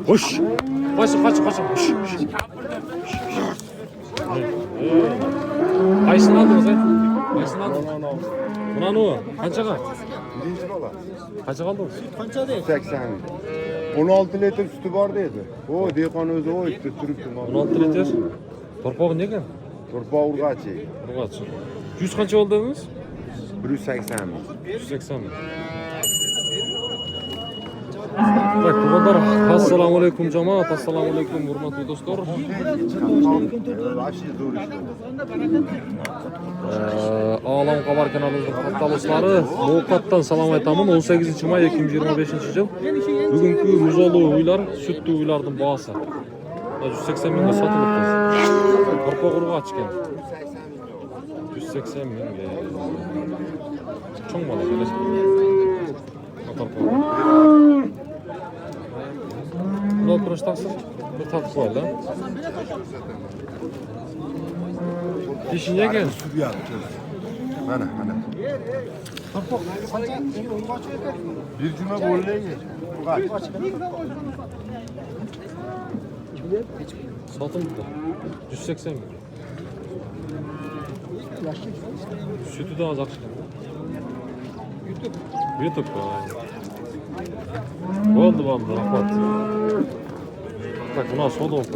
Hoş. Kaçın. Hoş. Kaysını aldınız ha? Kaysını aldınız? Buna ne o? Kaçağa? Birinci bala. Kaça aldınız? 80. 16 litre sütü var dedi. O dekan özü o işte sürüptüm. 16 litre. Torpağı ne ekan? Torpağı urgaçı. Urgaç. 100 kança oldu dediniz? 180 mi? 180 mi? Tak, tuğanlar, assalamu alaikum cemaat, assalamu alaikum hurmatli dostlar. Ağlam Kabar kanalımızın kattalışları Muğkat'tan salam aytamın 18 may 2025 yıl. Bugünkü muzolu uylar, sütlü uylardan bağısı. 180 minge satılıp kız. Torpa kuruğu açken. 180 minge. Çoğun bala böyle. Torpa. Ne oturuş taksın? Bir tatlı var lan. Dişin yegen. Su yaptı. Bana. Bir cüme bollaya geç. Satılıp da. 180 mi? Sütü de az akşam. YouTube oldu rahmat. Bak buna soda oldu.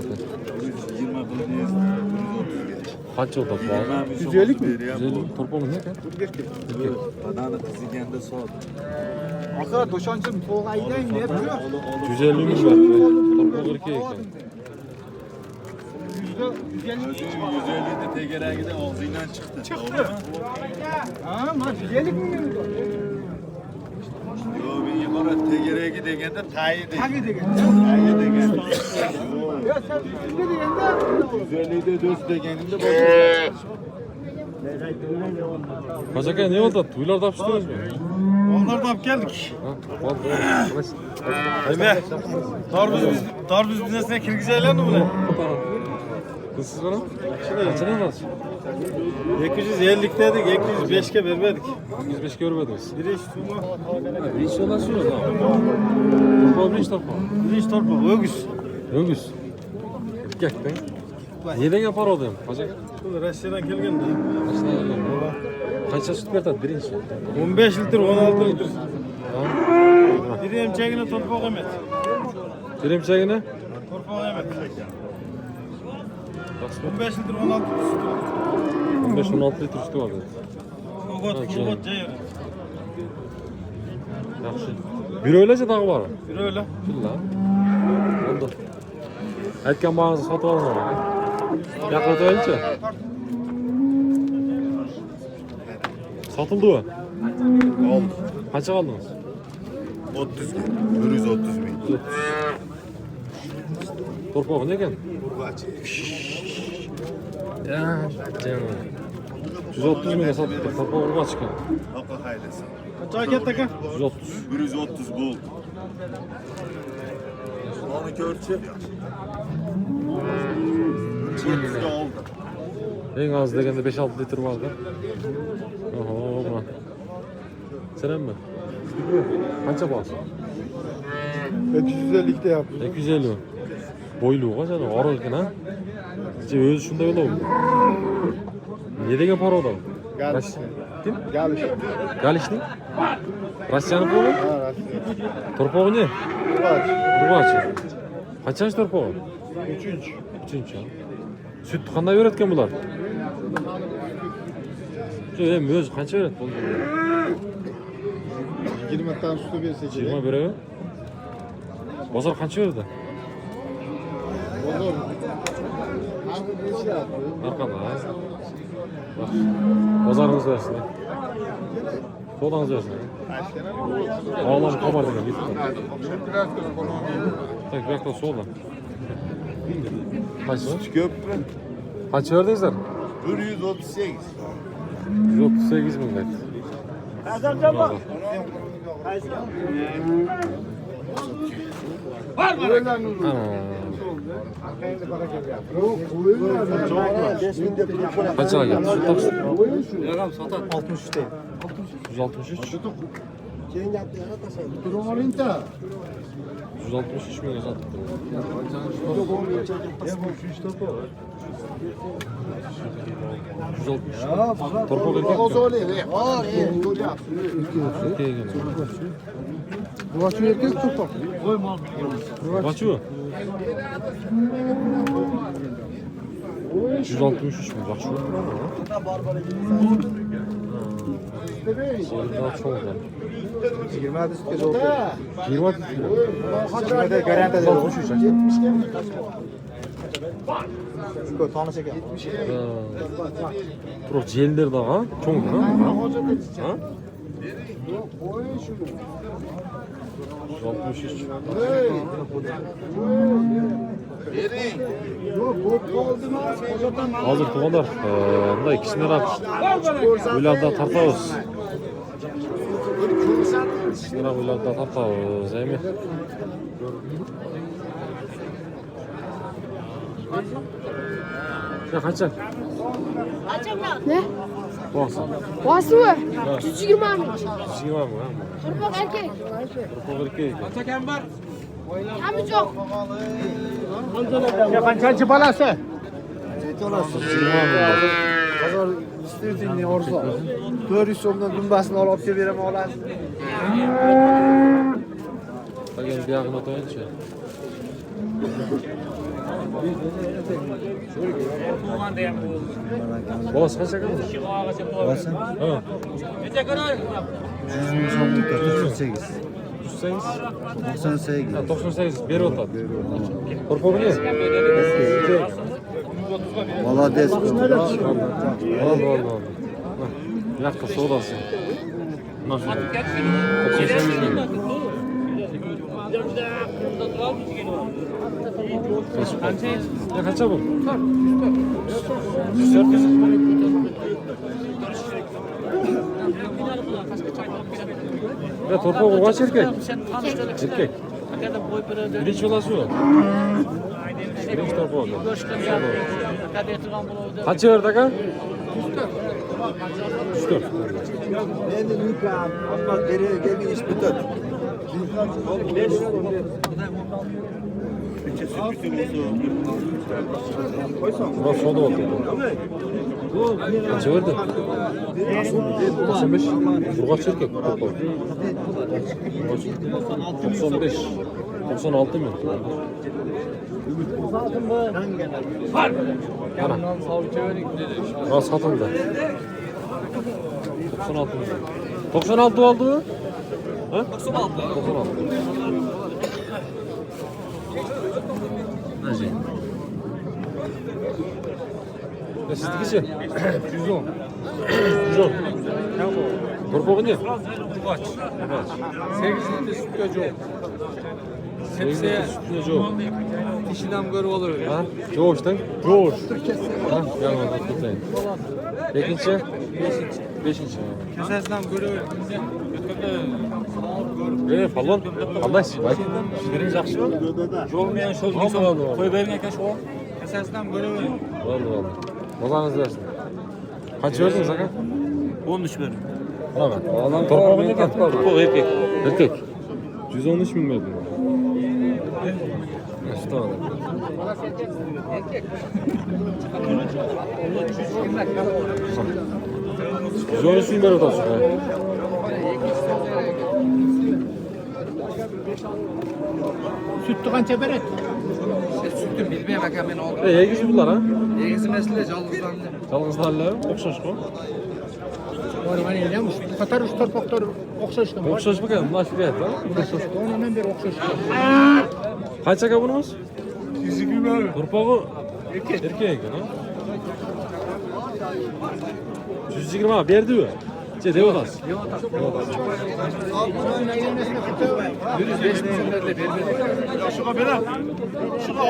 120 bunu diyorsun. Kaç yıl torpa? 150 mi? 150 torpa mı ne ki? Adana tizigende soğuk. Aka doşancım toğaydan ne yapıyor? 150 mi var? Torpa 42 ekan. %150'de tegere gide ağzıyla çıktı. Ha, ma güzellik mi? Yo ben yukarı tegereye gidegende tayi de. Hadi de gel. Tayi de gel. Ya sen üstünde de yende. 150'de döz degeninde bakıyor. Kaçaka ne oldu? Tuylar da yapıştınız mı? Onlar da geldik. Ha, oldu. Eme. Darbuz biznesine kirgizeyler mi bunu? Kızsız bana? Kaçına mı? 250'deydik, 205'ke vermedik. 105 görmediniz. Biri iş turma. Bir iş olan sürüyor da. Torpa bir iş torpa. Biri iş torpa. Ögüz. Ögüz. Gerçekten. Neden yapar o diyeyim? Kaçaka? Rusya'dan gelgen de. Kaçına geliyor? Kaçça süt verdi birinci? 15 litre, 16 litre. Ha. Biri emçeğine torpa kıymet. Birim çayını? Torpa kıymet. 15 litre, 16 litre. 15-16 litre sütü var dedi. Kurgot cayır. Yaxşı. Bir öylece dağı var. Bir öyle. Billa. Oldu. Aytgan bağınızı satып alın ona. Yakın öteyince. Satıldı o. Oldu. Kaça aldınız? 30 bin. 130 bin. Torpağı ne eken? Urgaçı. Ya canım. 130 milyon sattık. Torpağı urga çıkan. Hapa hayırlısı. Kaç ket taka? 130. 130 bul. Onu görçü. 70'de oldu. En az degende 5-6 litre vardı. Oho buna. Senem mi? Kaça bağırsın? 250'likte yaptı. 250 mi? Boylu kaç adam? Ağır ekan ha? İşte özü şunda öyle oldu. Ne degen para adam? Galiş. Kim? Galiş. Galişni? Rusya'nın kolu? Ha, Rusya. Torpağı ne? Urgaç. Urgaç. Kaçıncı torpağı? 3. Üçüncü. Süt qanday öğretken bular? Hem öz qancha öğret bo'ldi? 20 tane sütü verse 20 biri. Bozor qancha öğredi? Olur. Abi bir şey yaptı. Arkada. Bak. Bozarınız versin. Sodanız versin. Ağlam kabar degan YouTube'da. Tak, bekle solda. Kaç? Köprü. Kaç verdinizler? 138. 138 bin net. Kaça geldi? Süt taksın. 63'te. 163. Durumlarında. 163 milyon sattık. 160. Torpak erkek mi? Erkeğe gene. Bu açı erkek topak. Kaçı bu? 163 mi? Bak şu. Daha çok var. 20 adet sütke oldu. 20 adet. 20 de garanti eder. 63. Şu tanı çeker. Bırak ciğerler daha. Çok mu? Ha? 163. Hazır tuğanlar. Bunda ikisini yapıştı. Uylarda tartağız. İkisini uylarda tartağız. Değil mi? Ya kaçak? Ne? Baksan. Vası mı? 120 mi? Şey var mı? Torpak erkek. Torpak erkek. Kamı çok. Kaçancı balası? Pazar İstiyorsun orada. 400 so'mdan dumbasini olib kelib beraman olasiz. Bugün bir yakın otoyunca. Boğaz kaç yakın? Olsun. Ha. 100 so'mdan 98. 108. 98. Ha, 98. Beri otat. Korpobu ne? Молодец. Allah. Yakta sodası. Nasıl? 98 milyon. Ne kaça bu? 104. Ya torpağı kaç erkek? Erkek. Birinci olası o. Birinci torpağı. Kaç verdi aga? 104. Endi yukam, amma beri gelin iş bitir. Burası soda oldu. Kaç verdi? 95. Burgaç erkek. 95. 96 mı? Ana. Burası satıldı. 96 mı? 96 oldu mu? Ha? 96. 96. Nasıl? Ne sizdeki şey? 110. 110. Torpağı ne? Kaç? 8 litre süt çoğu. 8 litre süt çoğu. İşinden görüp olur. Ha? Coğuştan? Coğuş. Ha? Yanına tutayım. Beşinci? Beşinci. Kesesinden görüp Palon. Allah'ız. Bak. Birinci yaxshi. Yo'lmayan sho'z qo'yib bering aka shu. kesesinden görüp Vallahi. Bozanız versin. Kaç verdiniz aga? 13 verin. Tamam. Torpağı ne kadar? Torpağı erkek. Erkek. 113 bin verdin. İşte öyle. 113 bin ver odası. süttü kança beret. Sütü bilmeyem aka ben aldım. Yegiz bunlar ha? Yegizi mesele жалғызданды. Жалғыздарлар оқшаш қой. Var hani eləmiş. Katar üç torpaklar okşaştı. Оқшаш ба екен? Мына фият, а? Onunla beri okşaştı. Қанша aka бұныңыз? 120. Ұрпағы erkek екен, а? 120 berdi mi? Deb otasiz.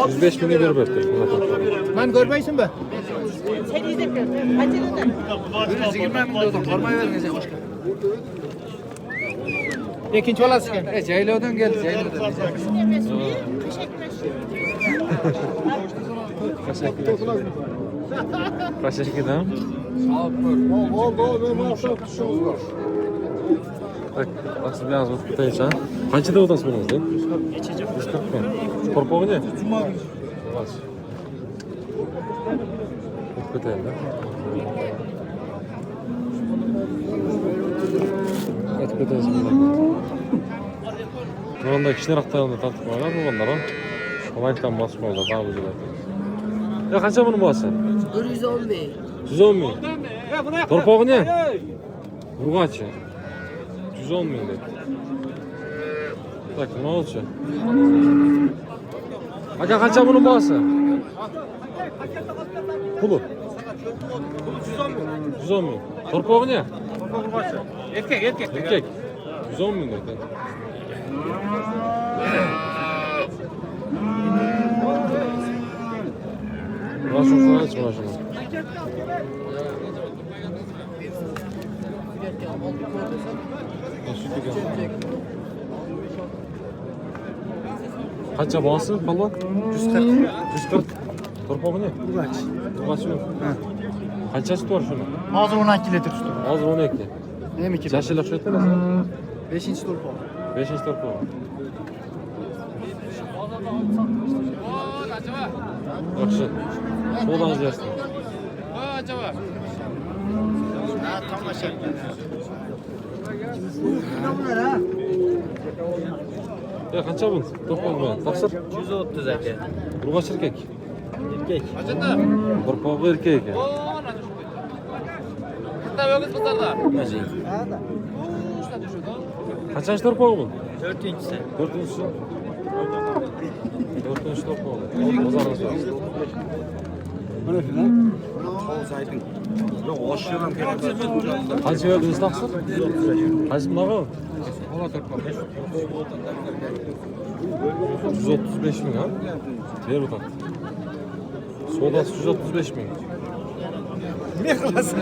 105 mingga berib berdi. Ben görmeysin be. Sen izle bir. Acele de. 120 ming dedim. Qormay bering sen boshqa. İkinci olası gel. Jaylovdan keldi, jaylovdan. Demez mi? Teşekkür ederim. Kaç yaşındayım? Так, asıl biraz vakit tutayım sen. Kaçta odası bunun değil? 140 mı? Korpoğu ne? Kaç? Vakit tutayım da. Vakit tutayım sen. Bunun da kişiler aktarında tartışma var bunlar ha. Kolaylıktan basmıyorlar daha güzel. Ya kaça bunun bahsi? 110 bin. 110 bin. Torpağı ne? Urgaç. 110 bin de. Tak ne olacak? Aka kaça bunun bahsi? Pulu. 110 bin. Torpağı ne? Erkek. 110 bin de. Nasıl sana hiç uğraşamam. Kaça bağısı kalmak? 140. 140. Torpağı ne? Urgaç. Urgaç mı? Kaça sütü var şuna? Hazır 12 litre sütü. Hazır 12. Hem 2. Yaşıyla şu etmez mi? 5. turpo. 5. torpağı. Yaxşı. Soğudan izlersin. Ya kaça bun? Torpağı mı? Taksır? 130 aka. Urgaç erkek. Erkek. Torpağı erkek. Kaçıncı torpağı bu? 4-incisi. 4'üncüsü. 4'üncü torpağı. O zaman Kaç verdiniz taksır? Kaç mı nağı? 135 bin ha? Ver bu tak. Sodası 135 bin. Ne kılasın?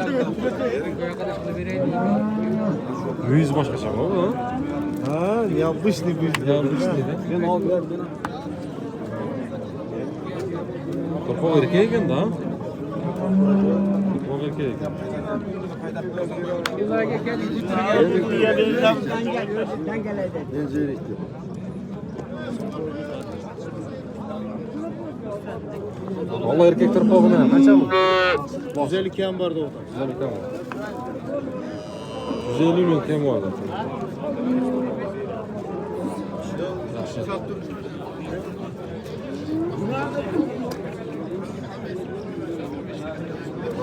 Yüz başka şey mi oldu ha? Ha, yapmış ne bir. Yanlış neydi? Ben al ver bana. Torpağı erkeğe eken de ha? Torpağı erkeğe eken. Vallahi erkek torpağı ne? Kaça mı? 150 kem vardı o. Güzel bir tema. 150 milyon tema vardı. Yaxşı.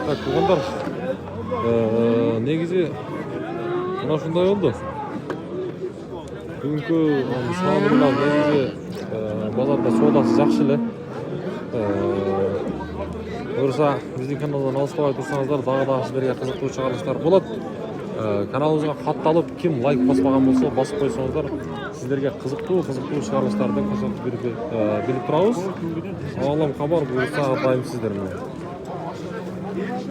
Так, туғандар, негізі мына шундай oldu. Бүгінгі сағынымда негізі базарда содасы жақсы эле. Бұйырса, біздің каналдан алыстабай тұрсаңыздар, дағы сіздерге қызықты шығарылыштар болады. Каналымызға хатталып, кім лайк баспаған болса, басып қойсаңыздар, сіздерге қызықты шығарылыштарды көрсетіп біліп тұрамыз. Аллам хабар бұйырса дайым сіздермен.